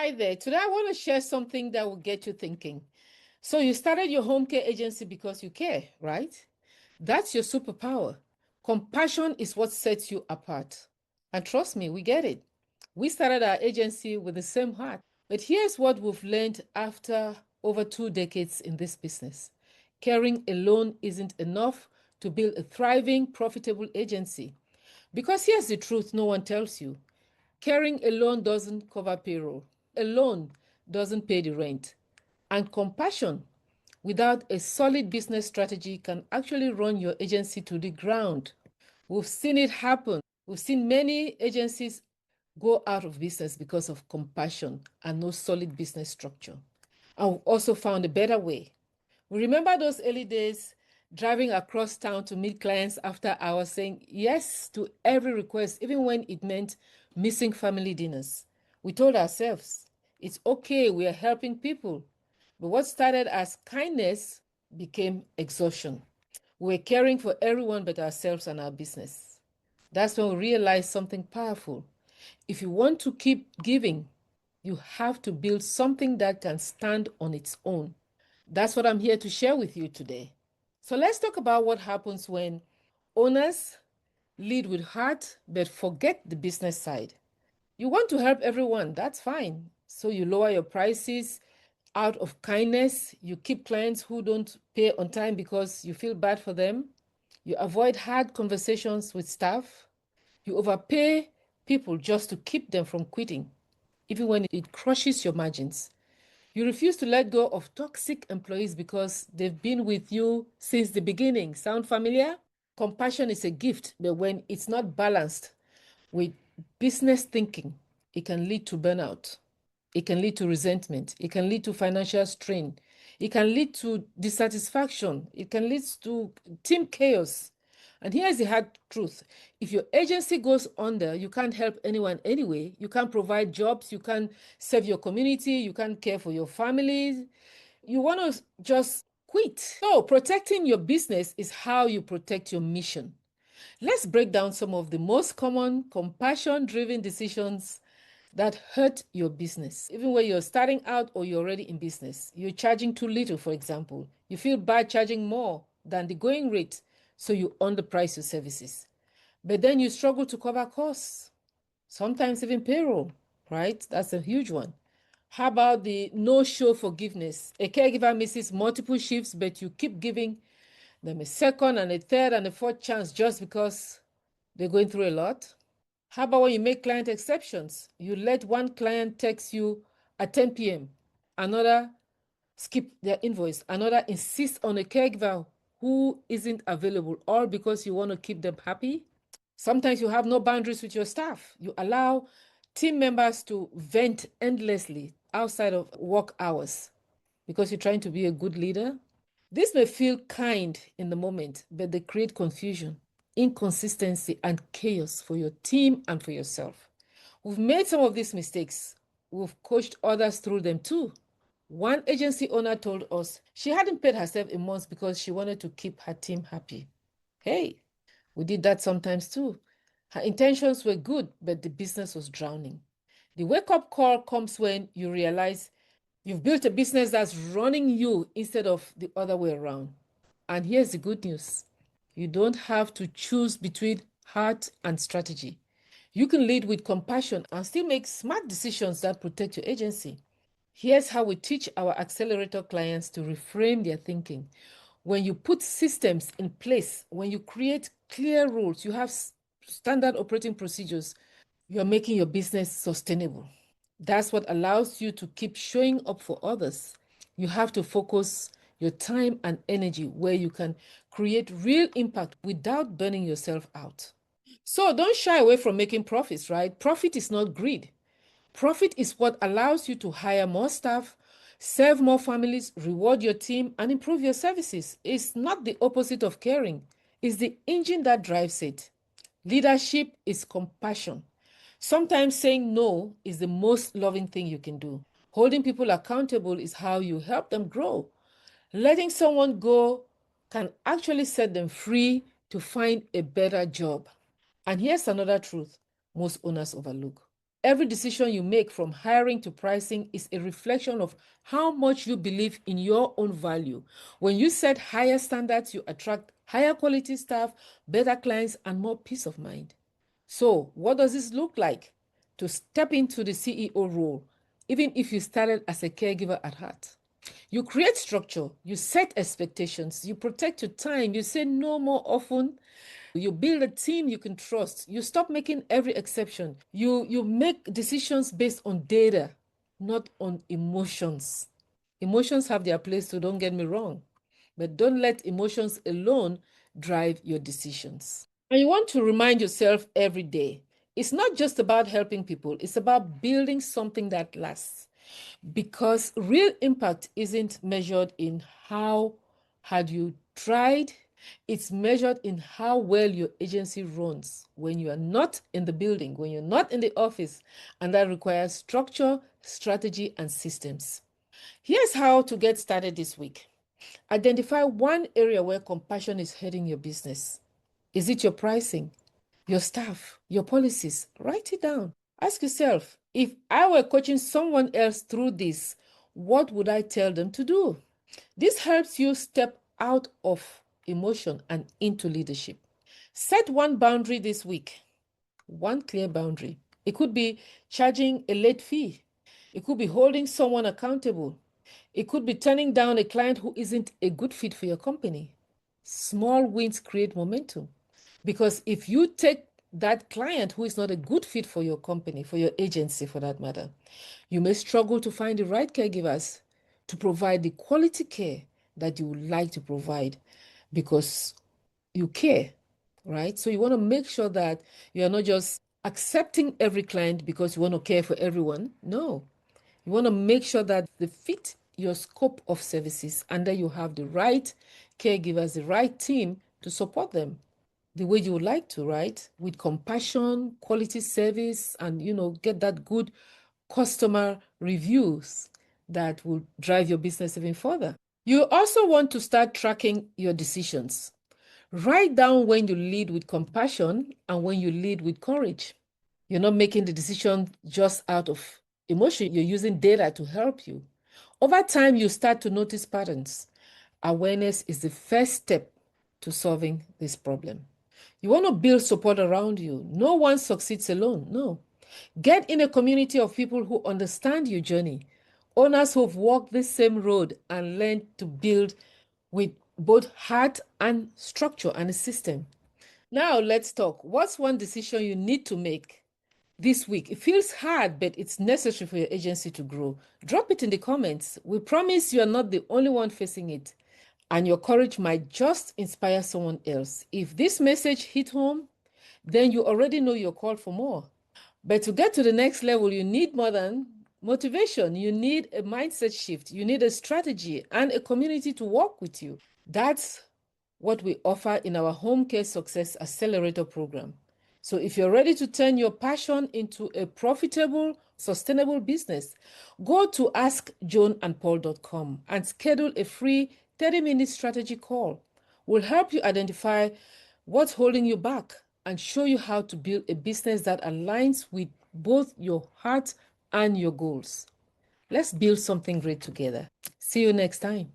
Hi there. Today I want to share something that will get you thinking. So you started your home care agency because you care, right? That's your superpower. Compassion is what sets you apart. And trust me, we get it. We started our agency with the same heart. But here's what we've learned after over 2 decades in this business. Caring alone isn't enough to build a thriving, profitable agency. Because here's the truth no one tells you. Caring alone doesn't cover payroll. Alone doesn't pay the rent. And compassion without a solid business strategy can actually run your agency to the ground. We've seen it happen. We've seen many agencies go out of business because of compassion and no solid business structure. And we've also found a better way. We remember those early days driving across town to meet clients after hours, saying yes to every request, even when it meant missing family dinners. We told ourselves, it's okay, we are helping people. But what started as kindness became exhaustion. We were caring for everyone but ourselves and our business. That's when we realized something powerful. If you want to keep giving, you have to build something that can stand on its own. That's what I'm here to share with you today. So let's talk about what happens when owners lead with heart but forget the business side. You want to help everyone, that's fine. So you lower your prices out of kindness. You keep clients who don't pay on time because you feel bad for them. You avoid hard conversations with staff. You overpay people just to keep them from quitting, even when it crushes your margins. You refuse to let go of toxic employees because they've been with you since the beginning. Sound familiar? Compassion is a gift, but when it's not balanced with business thinking, it can lead to burnout. It can lead to resentment. It can lead to financial strain. It can lead to dissatisfaction. It can lead to team chaos. And here's the hard truth. If your agency goes under, you can't help anyone anyway. You can't provide jobs. You can't serve your community. You can't care for your family. You want to just quit. So protecting your business is how you protect your mission. Let's break down some of the most common compassion-driven decisions that hurt your business. Even when you're starting out or you're already in business, you're charging too little, for example. You feel bad charging more than the going rate, so you underprice your services. But then you struggle to cover costs, sometimes even payroll, right? That's a huge one. How about the no-show forgiveness? A caregiver misses multiple shifts, but you keep giving them a second and a third and a fourth chance just because they're going through a lot. How about when you make client exceptions? You let one client text you at 10 p.m., another skip their invoice, another insists on a caregiver who isn't available, all because you want to keep them happy. Sometimes you have no boundaries with your staff. You allow team members to vent endlessly outside of work hours because you're trying to be a good leader. This may feel kind in the moment, but they create confusion, inconsistency, and chaos for your team and for yourself. We've made some of these mistakes. We've coached others through them too. One agency owner told us she hadn't paid herself a month because she wanted to keep her team happy. Hey, we did that sometimes too. Her intentions were good, but the business was drowning. The wake-up call comes when you realize you've built a business that's running you instead of the other way around. And here's the good news. You don't have to choose between heart and strategy. You can lead with compassion and still make smart decisions that protect your agency. Here's how we teach our accelerator clients to reframe their thinking. When you put systems in place, when you create clear rules, you have standard operating procedures, you're making your business sustainable. That's what allows you to keep showing up for others. You have to focus your time and energy where you can create real impact without burning yourself out. So don't shy away from making profits, right? Profit is not greed. Profit is what allows you to hire more staff, serve more families, reward your team, and improve your services. It's not the opposite of caring, it's the engine that drives it. Leadership is compassion. Sometimes saying no is the most loving thing you can do. Holding people accountable is how you help them grow. Letting someone go can actually set them free to find a better job. And here's another truth most owners overlook. every decision you make, from hiring to pricing, is a reflection of how much you believe in your own value. When you set higher standards, you attract higher quality staff, better clients, and more peace of mind. So, what does this look like? To step into the CEO role, even if you started as a caregiver at heart. You create structure, you set expectations, you protect your time, you say no more often, you build a team you can trust, you stop making every exception, you make decisions based on data, not on emotions. Emotions have their place, so don't get me wrong, but don't let emotions alone drive your decisions. And you want to remind yourself every day, it's not just about helping people, it's about building something that lasts. Because real impact isn't measured in how hard you tried, it's measured in how well your agency runs when you are not in the building, when you're not in the office, and that requires structure, strategy, and systems. Here's how to get started this week. Identify one area where compassion is hurting your business. Is it your pricing, your staff, your policies? Write it down. Ask yourself, if I were coaching someone else through this, what would I tell them to do? This helps you step out of emotion and into leadership. Set one boundary this week, one clear boundary. It could be charging a late fee, it could be holding someone accountable, it could be turning down a client who isn't a good fit for your company. Small wins create momentum. Because if you take that client who is not a good fit for your company, for your agency for that matter, you may struggle to find the right caregivers to provide the quality care that you would like to provide because you care, right? So you want to make sure that you are not just accepting every client because you want to care for everyone. No, you want to make sure that they fit your scope of services and that you have the right caregivers, the right team to support them the way you would like to, right? With compassion, quality service, and get that good customer reviews that will drive your business even further. You also want to start tracking your decisions. Write down when you lead with compassion and when you lead with courage. You're not making the decision just out of emotion, you're using data to help you. Over time, you start to notice patterns. Awareness is the first step to solving this problem. You want to build support around you. No one succeeds alone. No. Get in a community of people who understand your journey, owners who've walked this same road and learned to build with both heart and structure and a system. Now, let's talk. What's one decision you need to make this week? It feels hard, but it's necessary for your agency to grow. Drop it in the comments. We promise you are not the only one facing it, and your courage might just inspire someone else. If this message hit home, then you already know you're called for more. But to get to the next level, you need more than motivation. You need a mindset shift. You need a strategy and a community to work with you. That's what we offer in our Home Care Success Accelerator program. So if you're ready to turn your passion into a profitable, sustainable business, go to askjoanandpaul.com and schedule a free 30-minute strategy call. We'll help you identify what's holding you back and show you how to build a business that aligns with both your heart and your goals. Let's build something great together. See you next time.